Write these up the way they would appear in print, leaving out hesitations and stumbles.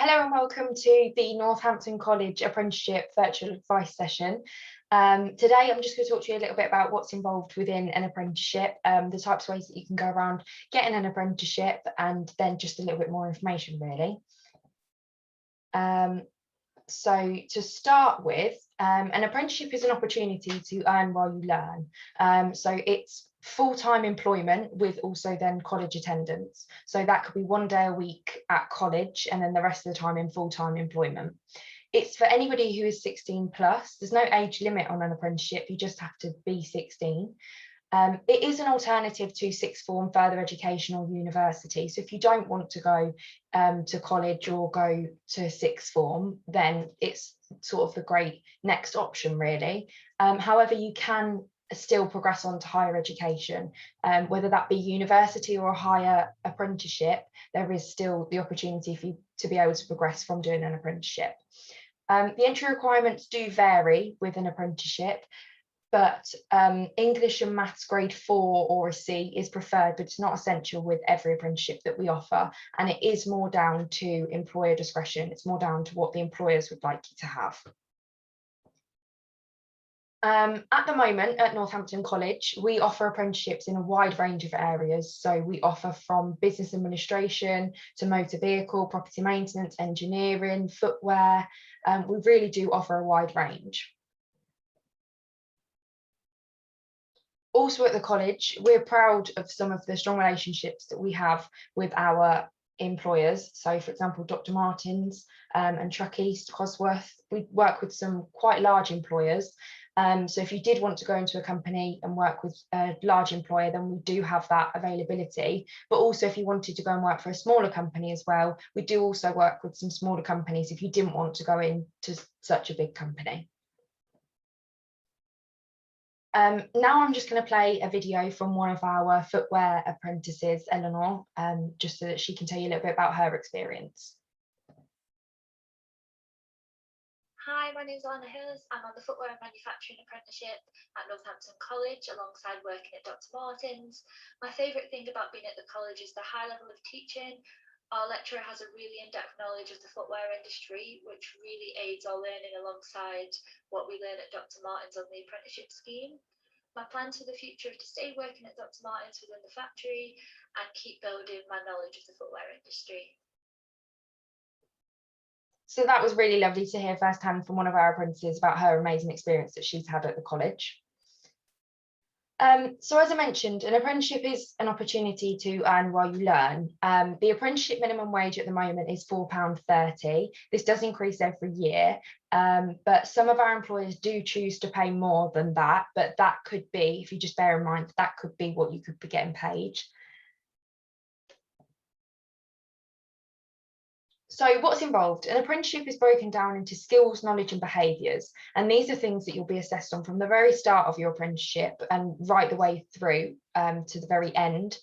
Hello and welcome to the Northampton College Apprenticeship Virtual Advice Session. Today I'm just going to talk to you a little bit about what's involved within an apprenticeship, the types of ways that you can go around getting an apprenticeship, and then just a little bit more information really. So to start with, an apprenticeship is an opportunity to earn while you learn. So it's full-time employment with also then college attendance. So that could be 1 day a week at college and then the rest of the time in full-time employment. It's for anybody who is 16 plus. There's no age limit on an apprenticeship, you just have to be 16. It is an alternative to sixth form further education or university. So if you don't want to go to college or go to sixth form, then it's sort of the great next option really. However, you can still progress on to higher education, whether that be university or a higher apprenticeship. There is still the opportunity for you to be able to progress from doing an apprenticeship. The entry requirements do vary with an apprenticeship, but English and Maths grade 4 or a C is preferred, but it's not essential with every apprenticeship that we offer, and it is more down to employer discretion. It's more down to what the employers would like you to have. At the moment at Northampton College, we offer apprenticeships in a wide range of areas. So we offer from business administration to motor vehicle, property maintenance, engineering, footwear. We really do offer a wide range. Also at the college, we're proud of some of the strong relationships that we have with our employers. So for example, Dr. Martins and Truck East, Cosworth, we work with some quite large employers. So if you did want to go into a company and work with a large employer, then we do have that availability. But also if you wanted to go and work for a smaller company as well, we do also work with some smaller companies if you didn't want to go into such a big company. Now I'm just going to play a video from one of our footwear apprentices, Eleanor, just so that she can tell you a little bit about her experience. Hi, my name is Anna Hills. I'm on the Footwear and Manufacturing Apprenticeship at Northampton College alongside working at Dr. Martins. My favourite thing about being at the college is the high level of teaching. Our lecturer has a really in-depth knowledge of the footwear industry, which really aids our learning alongside what we learn at Dr. Martins on the apprenticeship scheme. My plans for the future are to stay working at Dr. Martins within the factory and keep building my knowledge of the footwear industry. So that was really lovely to hear firsthand from one of our apprentices about her amazing experience that she's had at the college. So as I mentioned, an apprenticeship is an opportunity to earn while you learn. The apprenticeship minimum wage at the moment is £4.30. This does increase every year, but some of our employers do choose to pay more than that, but that could be, if you just bear in mind, that could be what you could be getting paid. So what's involved? An apprenticeship is broken down into skills, knowledge and behaviours. And these are things that you'll be assessed on from the very start of your apprenticeship and right the way through to the very end.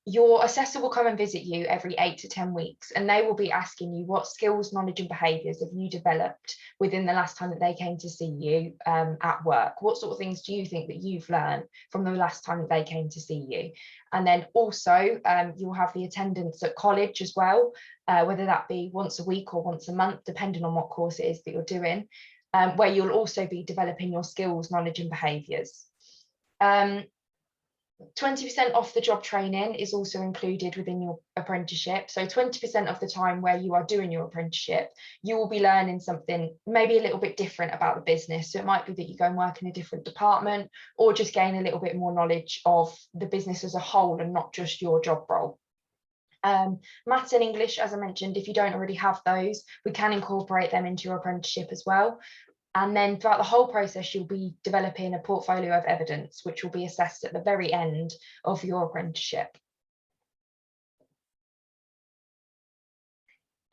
Your assessor will come and visit you every 8 to 10 weeks, and they will be asking you what skills, knowledge and behaviours have you developed within the last time that they came to see you at work. What sort of things do you think that you've learned from the last time that they came to see you? And then also you'll have the attendance at college as well, whether that be once a week or once a month, depending on what course it is that you're doing, where you'll also be developing your skills, knowledge and behaviours. 20% off the job training is also included within your apprenticeship. So 20% of the time where you are doing your apprenticeship, you will be learning something maybe a little bit different about the business. So it might be that you go and work in a different department or just gain a little bit more knowledge of the business as a whole and not just your job role. Maths and English, as I mentioned, if you don't already have those, we can incorporate them into your apprenticeship as well. And then throughout the whole process, you'll be developing a portfolio of evidence, which will be assessed at the very end of your apprenticeship.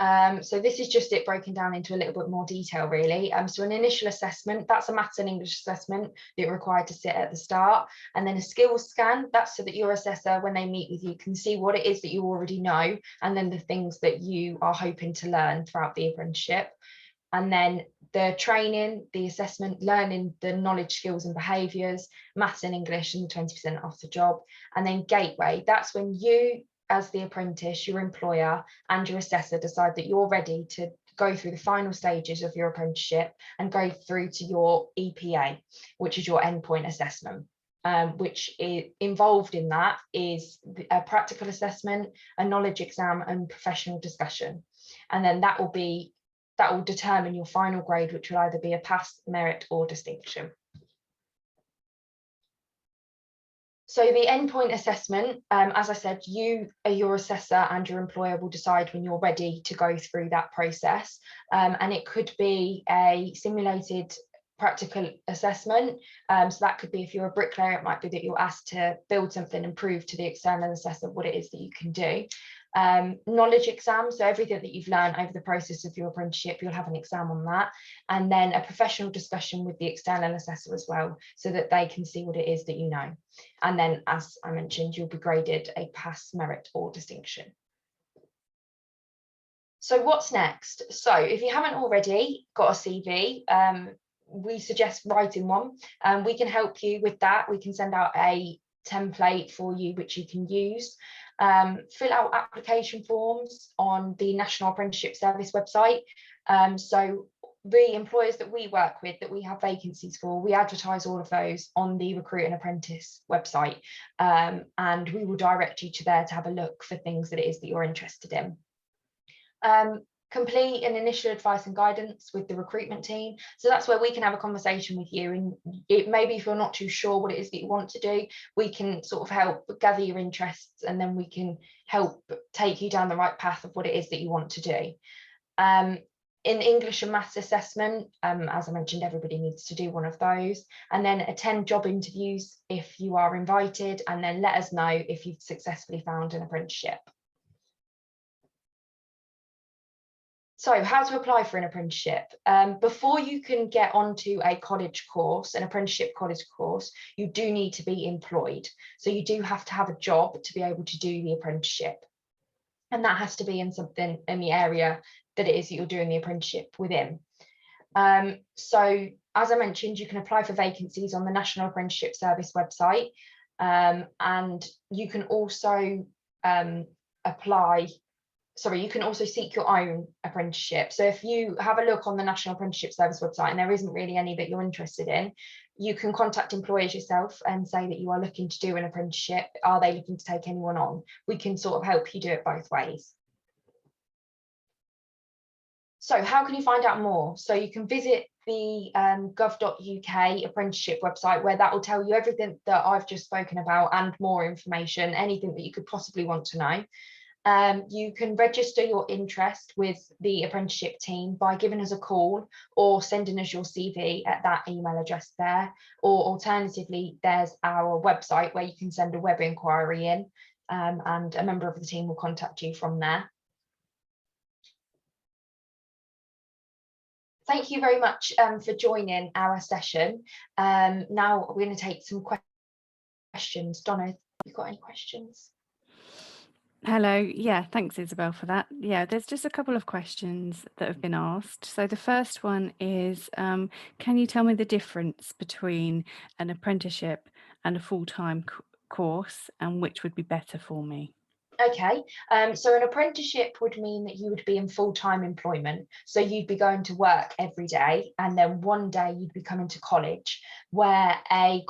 So this is just it broken down into a little bit more detail, really. So an initial assessment, that's a maths and English assessment that you're required to sit at the start. And then a skills scan, that's so that your assessor, when they meet with you, can see what it is that you already know, and then the things that you are hoping to learn throughout the apprenticeship. And then the training, the assessment, learning the knowledge, skills and behaviours, maths and English, and the 20% off the job. And then gateway, that's when you as the apprentice, your employer and your assessor decide that you're ready to go through the final stages of your apprenticeship and go through to your EPA, which is your endpoint assessment. Which is involved in that is a practical assessment, a knowledge exam, and professional discussion. And then that will determine your final grade, which will either be a pass, merit, or distinction. So the endpoint assessment, as I said, your assessor and your employer will decide when you're ready to go through that process. And it could be a simulated practical assessment. So that could be, if you're a bricklayer, it might be that you're asked to build something and prove to the external assessor what it is that you can do. Knowledge exam, so everything that you've learned over the process of your apprenticeship, you'll have an exam on that. And then a professional discussion with the external assessor as well, so that they can see what it is that you know. And then, as I mentioned, you'll be graded a pass, merit, or distinction. So what's next? So if you haven't already got a CV, we suggest writing one. We can help you with that. We can send out a template for you, which you can use. Fill out application forms on the National Apprenticeship Service website. So the employers that we work with, that we have vacancies for, we advertise all of those on the Recruit and Apprentice website, and we will direct you to there to have a look for things that it is that you're interested in. Complete an initial advice and guidance with the recruitment team. So that's where we can have a conversation with you, and maybe if you're not too sure what it is that you want to do, we can sort of help gather your interests, and then we can help take you down the right path of what it is that you want to do. In English and maths assessment, as I mentioned, everybody needs to do one of those, and then attend job interviews if you are invited, and then let us know if you've successfully found an apprenticeship. So how to apply for an apprenticeship. Before you can get onto a college course, an apprenticeship college course, you do need to be employed. So you do have to have a job to be able to do the apprenticeship. And that has to be in something in the area that it is that you're doing the apprenticeship within. So as I mentioned, you can apply for vacancies on the National Apprenticeship Service website. And you can also you can also seek your own apprenticeship. So if you have a look on the National Apprenticeship Service website and there isn't really any that you're interested in, you can contact employers yourself and say that you are looking to do an apprenticeship. Are they looking to take anyone on? We can sort of help you do it both ways. So how can you find out more? So you can visit the gov.uk apprenticeship website, where that will tell you everything that I've just spoken about and more information, anything that you could possibly want to know. You can register your interest with the apprenticeship team by giving us a call or sending us your CV at that email address there, or alternatively, there's our website where you can send a web inquiry in, and a member of the team will contact you from there. Thank you very much for joining our session. Now we're going to take some questions. Donna, have you got any questions? Hello. Yeah, thanks, Isabel, for that. Yeah, there's just a couple of questions that have been asked. So the first one is, can you tell me the difference between an apprenticeship and a full-time course, and which would be better for me? Okay, so an apprenticeship would mean that you would be in full-time employment. So you'd be going to work every day, and then one day you'd be coming to college, where a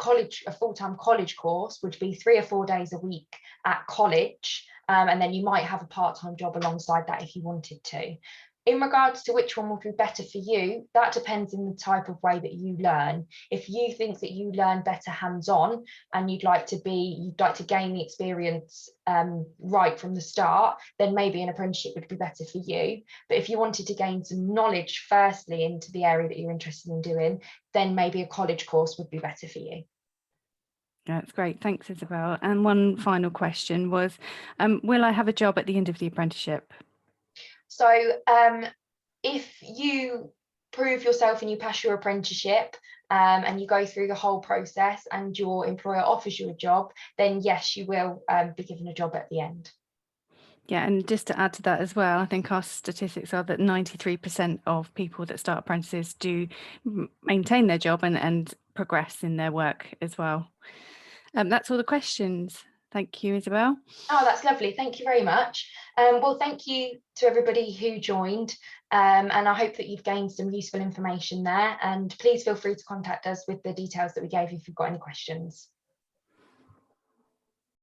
full-time college course would be 3 or 4 days a week at college. And then you might have a part-time job alongside that if you wanted to. In regards to which one would be better for you, that depends on the type of way that you learn. If you think that you learn better hands-on and you'd like to gain the experience right from the start, then maybe an apprenticeship would be better for you. But if you wanted to gain some knowledge firstly into the area that you're interested in doing, then maybe a college course would be better for you. That's great. Thanks, Isabel. And one final question was, will I have a job at the end of the apprenticeship? So if you prove yourself and you pass your apprenticeship and you go through the whole process and your employer offers you a job, then yes, you will be given a job at the end. Yeah, and just to add to that as well, I think our statistics are that 93% of people that start apprentices do maintain their job and progress in their work as well. That's all the questions. Thank you, Isabel. Oh, that's lovely. Thank you very much. Well, thank you to everybody who joined, and I hope that you've gained some useful information there. And please feel free to contact us with the details that we gave you if you've got any questions.